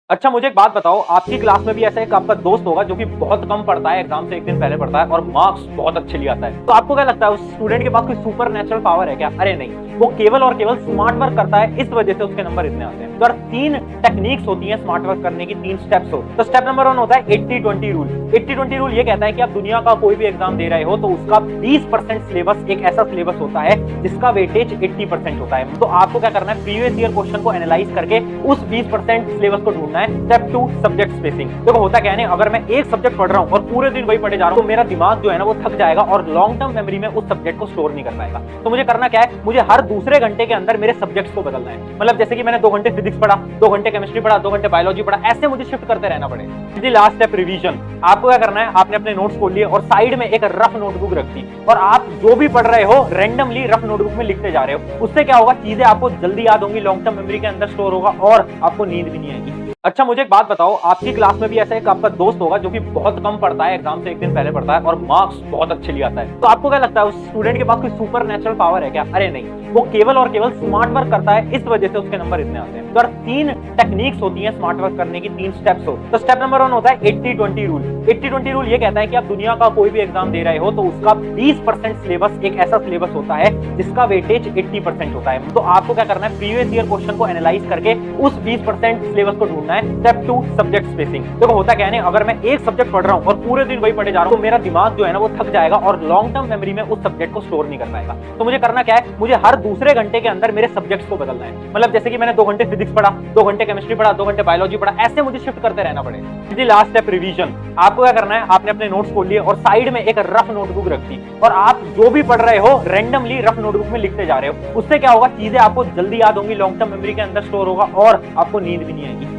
अच्छा मुझे एक बात बताओ, आपकी क्लास में भी ऐसा एक आपका दोस्त होगा जो कि बहुत कम पढ़ता है, एग्जाम से एक दिन पहले पढ़ता है और मार्क्स बहुत अच्छे ले आता है। तो आपको क्या लगता है उस स्टूडेंट के पास कोई सुपर नेचुरल पावर है क्या? अरे नहीं, वो केवल और केवल स्मार्ट वर्क करता है, इस वजह से उसके नंबर इतने आते हैं। तो 3 टेक्निक्स होती हैं स्मार्ट वर्क करने की, 3 स्टेप्स होते हैं। तो स्टेप नंबर 1 होता है 80-20 रूल। 80-20 रूल ये कहता है कि आप दुनिया का कोई भी एग्जाम दे रहे हो तो उसका 20% सिलेबस एक ऐसा सिलेबस होता है जिसका वेटेज 80% होता है। तो आपको क्या करना है, प्रीवियस ईयर क्वेश्चन को एनालाइज करके उस 20% सिलेबस को ढूंढना है। Step 2 subject spacing. देखो होता क्या है ना, अगर मैं एक सब्जेक्ट पढ़ रहा हूं और पूरे दिन वही पढ़े जा रहा हूं तो मेरा दिमाग जो है ना वो थक जाएगा और लॉन्ग टर्म मेमोरी में उस सब्जेक्ट को स्टोर नहीं कर पाएगा। तो मुझे करना क्या है, मुझे हर दूसरे घंटे के अंदर मेरे सब्जेक्ट्स को बदलना है। मतलब जैसे कि मैंने 2 घंटे फिजिक्स पढ़ा, 2 घंटे केमिस्ट्री पढ़ा, 2 घंटे बायोलॉजी पढ़ा, ऐसे मुझे शिफ्ट करते रहना पड़ेगा। Last step revision. आपको क्या करना है, आपने अपने नोट्स खोल लिए और साइड में एक रफ नोटबुक रख दी और आप जो भी पढ़ रहे हो रैंडमली रफ नोटबुक में लिखते जा रहे हो। उससे क्या होगा, चीजें आपको जल्दी याद होंगी, लॉन्ग टर्म मेमोरी के अंदर स्टोर होगा और आपको नींद भी नहीं आएगी। अच्छा मुझे एक बात बताओ, आपकी क्लास में भी ऐसा एक आपका दोस्त होगा जो कि बहुत कम पढ़ता है, एग्जाम से एक दिन पहले पढ़ता है और मार्क्स बहुत अच्छे ले आता है। तो आपको क्या लगता है उस स्टूडेंट के पास कोई सुपर नेचुरल पावर है क्या? अरे नहीं, वो केवल और केवल स्मार्ट वर्क करता है, इस वजह से उसके नंबर इतने आते हैं। तो 3 टेक्निक्स होती हैं स्मार्ट वर्क करने की, 3 स्टेप्स होते हैं। तो स्टेप नंबर 1 होता है 80-20 रूल। 80-20 रूल ये कहता है कि आप दुनिया का कोई भी एग्जाम दे रहे हो तो उसका 20% सिलेबस एक ऐसा सिलेबस होता है जिसका वेटेज 80% होता है। तो आपको क्या करना है, प्रीवियस ईयर क्वेश्चन को एनालाइज करके उस 20% सिलेबस को ढूंढना है। Step 2 subject spacing. देखो होता क्या है ना, अगर मैं एक सब्जेक्ट पढ़ रहा हूं और पूरे दिन वही पढ़े जा रहा हूं तो मेरा दिमाग जो है ना वो थक जाएगा और लॉन्ग टर्म मेमोरी में उस सब्जेक्ट को स्टोर नहीं कर पाएगा। तो मुझे करना क्या है, मुझे हर दूसरे घंटे के अंदर मेरे सब्जेक्ट्स को बदलना है। मतलब जैसे कि मैंने 2 घंटे फिजिक्स पढ़ा, 2 घंटे केमिस्ट्री पढ़ा, 2 घंटे बायोलॉजी पढ़ा, ऐसे मुझे शिफ्ट करते रहना पड़ेगा। Last step revision. आपको क्या करना है, आपने अपने नोट्स खोल लिए और साइड में एक रफ नोटबुक रख दी और आप जो भी पढ़ रहे हो रैंडमली रफ नोटबुक में लिखते जा रहे हो। उससे क्या होगा, चीजें आपको जल्दी याद होंगी, लॉन्ग टर्म मेमोरी के अंदर स्टोर होगा और आपको नींद भी नहीं आएगी।